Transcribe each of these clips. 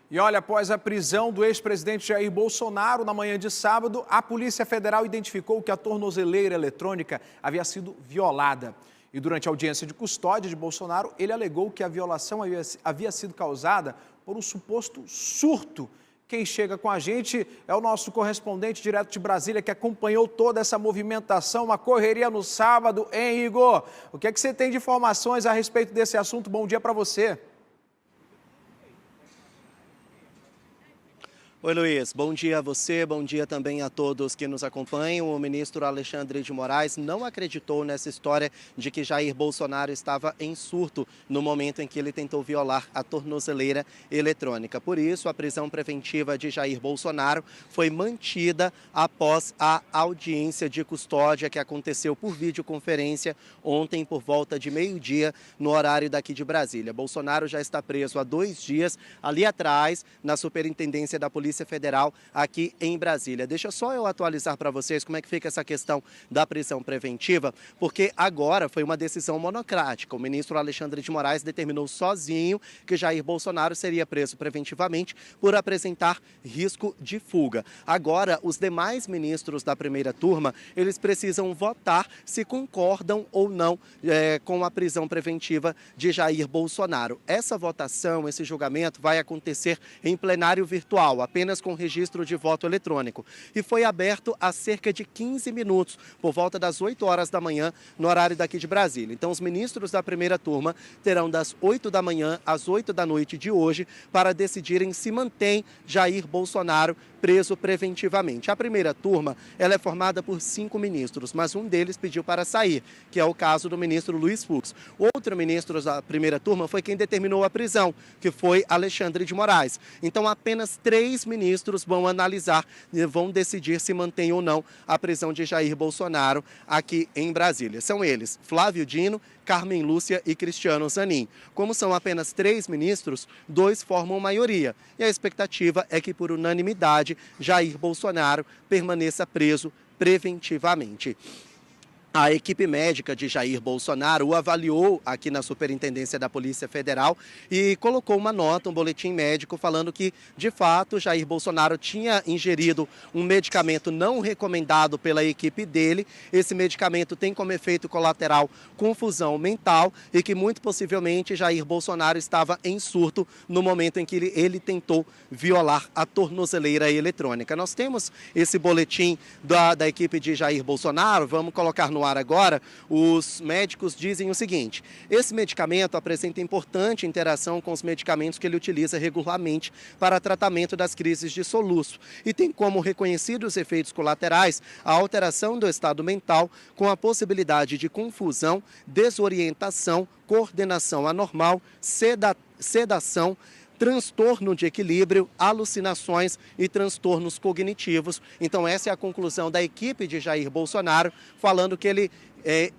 E olha, após a prisão do ex-presidente Jair Bolsonaro na manhã de sábado, a Polícia Federal identificou que a tornozeleira eletrônica havia sido violada. E durante a audiência de custódia de Bolsonaro, ele alegou que a violação havia sido causada por um suposto surto. Quem chega com a gente é o nosso correspondente direto de Brasília, que acompanhou toda essa movimentação, uma correria no sábado, hein, Igor? O que é que você tem de informações a respeito desse assunto? Bom dia para você. Oi, Luiz. Bom dia a você, bom dia também a todos que nos acompanham. O ministro Alexandre de Moraes não acreditou nessa história de que Jair Bolsonaro estava em surto no momento em que ele tentou violar a tornozeleira eletrônica. Por isso, a prisão preventiva de Jair Bolsonaro foi mantida após a audiência de custódia que aconteceu por videoconferência ontem por volta de meio-dia no horário daqui de Brasília. Bolsonaro já está preso há 2 dias ali atrás na Superintendência da Polícia Federal aqui em Brasília. Deixa só eu atualizar para vocês como é que fica essa questão da prisão preventiva, porque agora foi uma decisão monocrática. O ministro Alexandre de Moraes determinou sozinho que Jair Bolsonaro seria preso preventivamente por apresentar risco de fuga. Agora, os demais ministros da primeira turma, eles precisam votar se concordam ou não com a prisão preventiva de Jair Bolsonaro. Essa votação, esse julgamento vai acontecer em plenário virtual, apenas com registro de voto eletrônico. E foi aberto há cerca de 15 minutos, por volta das 8 horas da manhã, no horário daqui de Brasília. Então, os ministros da primeira turma terão das 8 da manhã às 8 da noite de hoje para decidirem se mantém Jair Bolsonaro preso preventivamente. A primeira turma ela é formada por 5 ministros, mas um deles pediu para sair, que é o caso do ministro Luiz Fux. O outro ministro da primeira turma foi quem determinou a prisão, que foi Alexandre de Moraes. Então, apenas 3 ministros vão analisar e vão decidir se mantém ou não a prisão de Jair Bolsonaro aqui em Brasília. São eles, Flávio Dino, Carmen Lúcia e Cristiano Zanin. Como são apenas 3 ministros, 2 formam maioria. E a expectativa é que, por unanimidade, Jair Bolsonaro permaneça preso preventivamente. A equipe médica de Jair Bolsonaro o avaliou aqui na Superintendência da Polícia Federal e colocou uma nota, um boletim médico, falando que, de fato, Jair Bolsonaro tinha ingerido um medicamento não recomendado pela equipe dele. Esse medicamento tem como efeito colateral confusão mental e que, muito possivelmente, Jair Bolsonaro estava em surto no momento em que ele tentou violar a tornozeleira eletrônica. Nós temos esse boletim da equipe de Jair Bolsonaro, vamos colocar no ar agora. Os médicos dizem o seguinte: esse medicamento apresenta importante interação com os medicamentos que ele utiliza regularmente para tratamento das crises de soluço e tem como reconhecidos efeitos colaterais a alteração do estado mental com a possibilidade de confusão, desorientação, coordenação anormal, sedação, transtorno de equilíbrio, alucinações e transtornos cognitivos. Então, essa é a conclusão da equipe de Jair Bolsonaro, falando que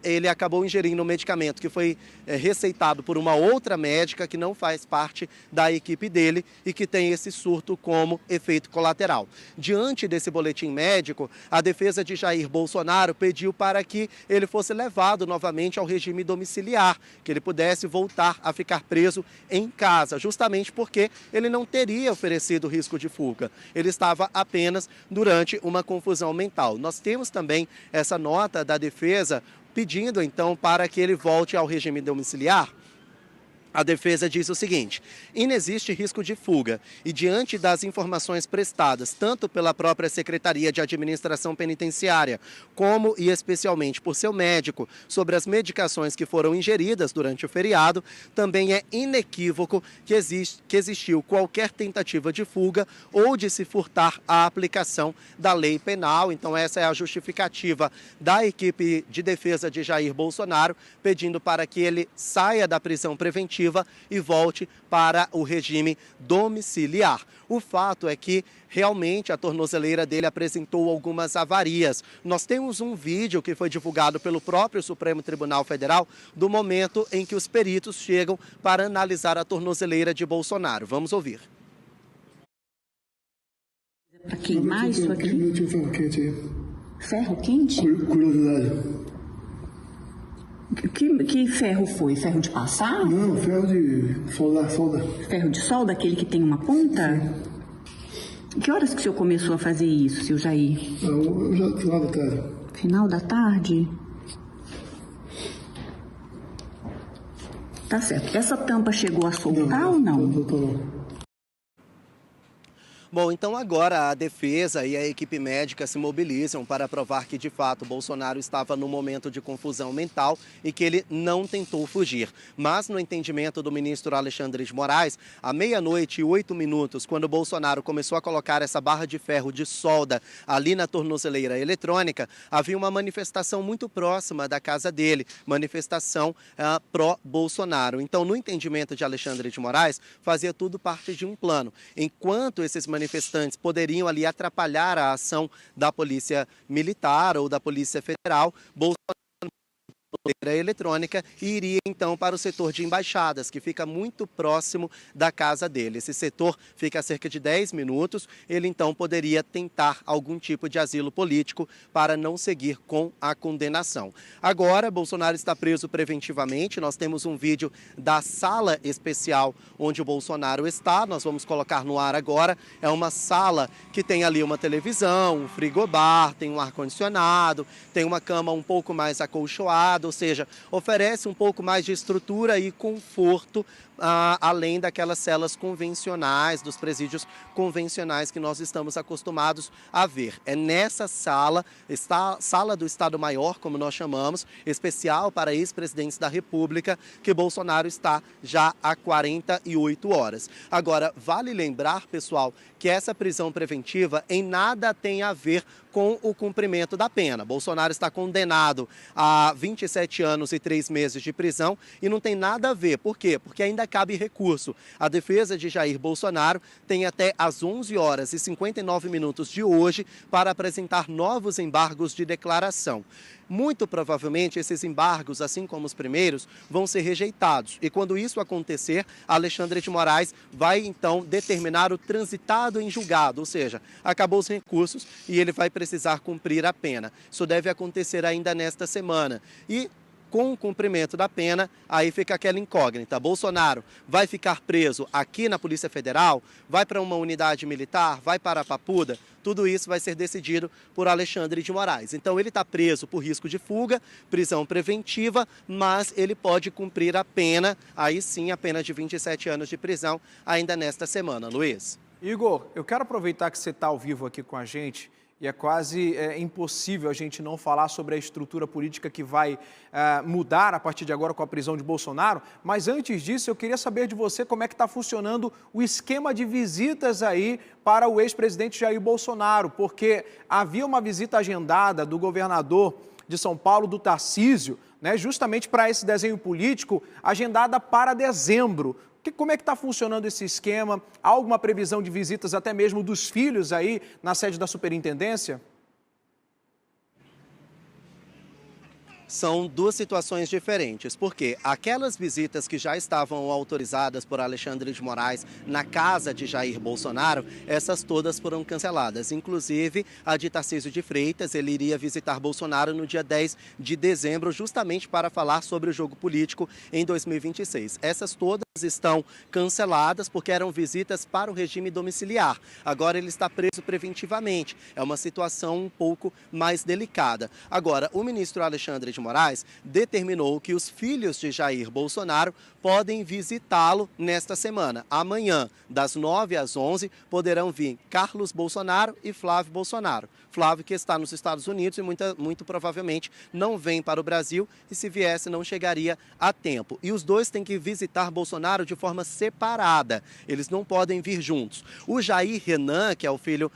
ele acabou ingerindo um medicamento que foi receitado por uma outra médica que não faz parte da equipe dele e que tem esse surto como efeito colateral. Diante desse boletim médico, a defesa de Jair Bolsonaro pediu para que ele fosse levado novamente ao regime domiciliar, que ele pudesse voltar a ficar preso em casa, justamente porque ele não teria oferecido risco de fuga. Ele estava apenas durante uma confusão mental. Nós temos também essa nota da defesa pedindo, então, para que ele volte ao regime domiciliar. A defesa diz o seguinte: inexiste risco de fuga e, diante das informações prestadas tanto pela própria Secretaria de Administração Penitenciária como e especialmente por seu médico sobre as medicações que foram ingeridas durante o feriado, também é inequívoco que existiu qualquer tentativa de fuga ou de se furtar a aplicação da lei penal. Então, essa é a justificativa da equipe de defesa de Jair Bolsonaro, pedindo para que ele saia da prisão preventiva e volte para o regime domiciliar. O fato é que realmente a tornozeleira dele apresentou algumas avarias. Nós temos um vídeo que foi divulgado pelo próprio Supremo Tribunal Federal do momento em que os peritos chegam para analisar a tornozeleira de Bolsonaro. Vamos ouvir. Para queimar isso aqui? Não tinha ferro quente aí. Ferro quente? Curiosidade. Que ferro foi? Ferro de passar? Não, ferro de solda. Ferro de solda, aquele que tem uma ponta? Que horas que o senhor começou a fazer isso, seu Jair? Eu já final da tarde. Final da tarde? Tá certo. Essa tampa chegou a soltar ou não? Não. Bom, então agora a defesa e a equipe médica se mobilizam para provar que, de fato, Bolsonaro estava num momento de confusão mental e que ele não tentou fugir. Mas, no entendimento do ministro Alexandre de Moraes, à 00:08, quando Bolsonaro começou a colocar essa barra de ferro de solda ali na tornozeleira eletrônica, havia uma manifestação muito próxima da casa dele, manifestação pró-Bolsonaro. Então, no entendimento de Alexandre de Moraes, fazia tudo parte de um plano. Enquanto esses manifestantes poderiam ali atrapalhar a ação da Polícia Militar ou da Polícia Federal, Bolsonaro eletrônica e iria então para o setor de embaixadas, que fica muito próximo da casa dele. Esse setor fica a cerca de 10 minutos, ele então poderia tentar algum tipo de asilo político para não seguir com a condenação. Agora, Bolsonaro está preso preventivamente, nós temos um vídeo da sala especial onde o Bolsonaro está, nós vamos colocar no ar agora. É uma sala que tem ali uma televisão, um frigobar, tem um ar-condicionado, tem uma cama um pouco mais acolchoada, ou seja, oferece um pouco mais de estrutura e conforto, além daquelas celas convencionais, dos presídios convencionais que nós estamos acostumados a ver. É nessa sala, sala do Estado-Maior, como nós chamamos, especial para ex-presidentes da República, que Bolsonaro está já há 48 horas. Agora, vale lembrar, pessoal, que essa prisão preventiva em nada tem a ver com o cumprimento da pena. Bolsonaro está condenado a 27 anos e 3 meses de prisão e não tem nada a ver. Por quê? Porque ainda cabe recurso. A defesa de Jair Bolsonaro tem até às 11h59 de hoje para apresentar novos embargos de declaração. Muito provavelmente esses embargos, assim como os primeiros, vão ser rejeitados. E quando isso acontecer, Alexandre de Moraes vai então determinar o transitado em julgado, ou seja, acabou os recursos e ele vai precisar cumprir a pena. Isso deve acontecer ainda nesta semana. E com o cumprimento da pena, aí fica aquela incógnita. Bolsonaro vai ficar preso aqui na Polícia Federal? Vai para uma unidade militar? Vai para a Papuda? Tudo isso vai ser decidido por Alexandre de Moraes. Então ele está preso por risco de fuga, prisão preventiva, mas ele pode cumprir a pena, aí sim a pena de 27 anos de prisão, ainda nesta semana. Luiz. Igor, eu quero aproveitar que você está ao vivo aqui com a gente. E é quase impossível a gente não falar sobre a estrutura política que vai mudar a partir de agora com a prisão de Bolsonaro. Mas antes disso, eu queria saber de você como é que está funcionando o esquema de visitas aí para o ex-presidente Jair Bolsonaro. Porque havia uma visita agendada do governador de São Paulo, do Tarcísio, né, justamente para esse desenho político, agendada para dezembro. Como é que está funcionando esse esquema? Há alguma previsão de visitas até mesmo dos filhos aí na sede da superintendência? São duas situações diferentes, porque aquelas visitas que já estavam autorizadas por Alexandre de Moraes na casa de Jair Bolsonaro, essas todas foram canceladas. Inclusive, a de Tarcísio de Freitas, ele iria visitar Bolsonaro no dia 10 de dezembro, justamente para falar sobre o jogo político em 2026. Essas todas estão canceladas porque eram visitas para o regime domiciliar. Agora ele está preso preventivamente. É uma situação um pouco mais delicada. Agora, o ministro Alexandre de Moraes determinou que os filhos de Jair Bolsonaro podem visitá-lo nesta semana. Amanhã, das 9 às 11, poderão vir Carlos Bolsonaro e Flávio Bolsonaro. Flávio, que está nos Estados Unidos e muito provavelmente não vem para o Brasil, e se viesse não chegaria a tempo. E os dois têm que visitar Bolsonaro de forma separada. Eles não podem vir juntos. O Jair Renan, que é o filho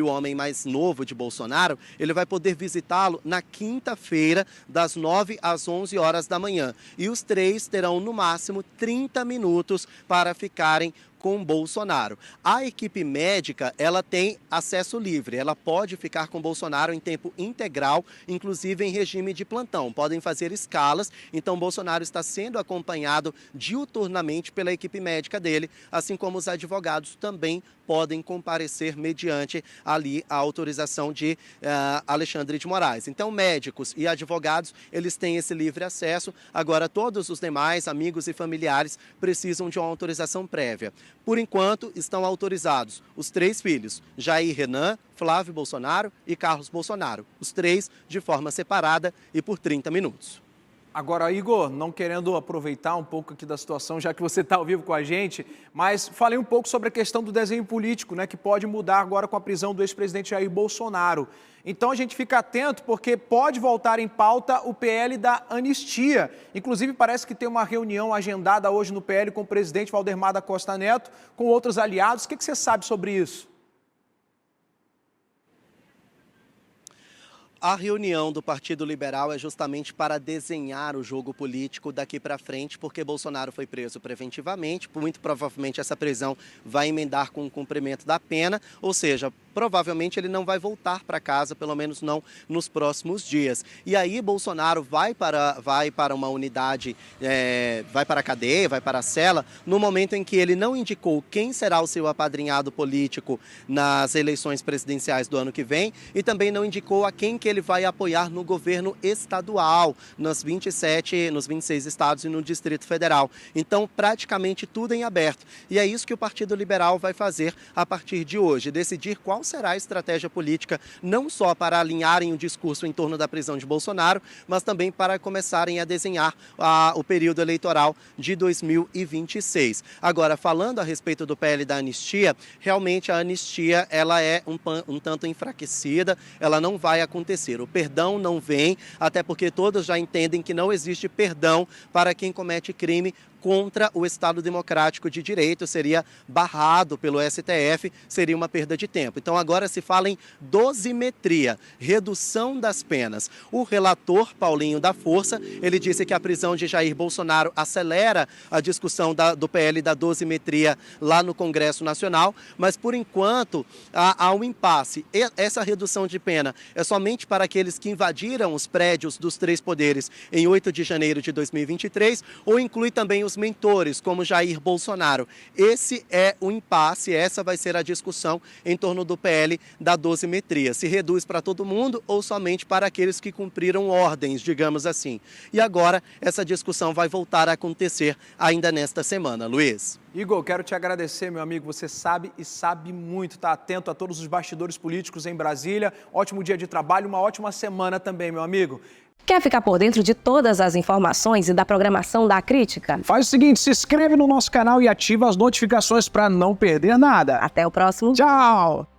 homem mais novo de Bolsonaro, ele vai poder visitá-lo na quinta-feira, das 9 às 11 horas da manhã. E os três terão, no máximo, 30 minutos para ficarem com Bolsonaro. A equipe médica, ela tem acesso livre, ela pode ficar com Bolsonaro em tempo integral, inclusive em regime de plantão. Podem fazer escalas, então Bolsonaro está sendo acompanhado diuturnamente pela equipe médica dele, assim como os advogados também podem comparecer mediante ali a autorização de Alexandre de Moraes. Então, médicos e advogados, eles têm esse livre acesso. Agora, todos os demais amigos e familiares precisam de uma autorização prévia. Por enquanto, estão autorizados os 3 filhos, Jair Renan, Flávio Bolsonaro e Carlos Bolsonaro. Os 3 de forma separada e por 30 minutos. Agora, Igor, não querendo aproveitar um pouco aqui da situação, já que você está ao vivo com a gente, mas falei um pouco sobre a questão do desenho político, né, que pode mudar agora com a prisão do ex-presidente Jair Bolsonaro. Então a gente fica atento porque pode voltar em pauta o PL da anistia. Inclusive parece que tem uma reunião agendada hoje no PL com o presidente Valdemar da Costa Neto, com outros aliados. O que você sabe sobre isso? A reunião do Partido Liberal é justamente para desenhar o jogo político daqui para frente, porque Bolsonaro foi preso preventivamente, muito provavelmente essa prisão vai emendar com o cumprimento da pena, ou seja, provavelmente ele não vai voltar para casa, pelo menos não nos próximos dias. E aí Bolsonaro vai para uma unidade, vai para a cadeia, vai para a cela, no momento em que ele não indicou quem será o seu apadrinhado político nas eleições presidenciais do ano que vem e também não indicou a quem que ele vai apoiar no governo estadual, nos 26 estados e no Distrito Federal. Então, praticamente tudo em aberto. E é isso que o Partido Liberal vai fazer a partir de hoje, decidir qual será a estratégia política, não só para alinharem o discurso em torno da prisão de Bolsonaro, mas também para começarem a desenhar o período eleitoral de 2026. Agora, falando a respeito do PL da anistia, realmente a anistia ela é um tanto enfraquecida, ela não vai acontecer. O perdão não vem, até porque todos já entendem que não existe perdão para quem comete crime contra o Estado Democrático de Direito, seria barrado pelo STF, seria uma perda de tempo. Então agora se fala em dosimetria, redução das penas. O relator Paulinho da Força, ele disse que a prisão de Jair Bolsonaro acelera a discussão do PL da dosimetria lá no Congresso Nacional, mas por enquanto há um impasse. Essa redução de pena é somente para aqueles que invadiram os prédios dos 3 poderes em 8 de janeiro de 2023 ou inclui também os mentores, como Jair Bolsonaro. Esse é o impasse, essa vai ser a discussão em torno do PL da dosimetria. Se reduz para todo mundo ou somente para aqueles que cumpriram ordens, digamos assim. E agora essa discussão vai voltar a acontecer ainda nesta semana. Luiz. Igor, quero te agradecer, meu amigo. Você sabe e sabe muito, está atento a todos os bastidores políticos em Brasília. Ótimo dia de trabalho, uma ótima semana também, meu amigo. Quer ficar por dentro de todas as informações e da programação da Crítica? Faz o seguinte, se inscreve no nosso canal e ativa as notificações para não perder nada. Até o próximo. Tchau!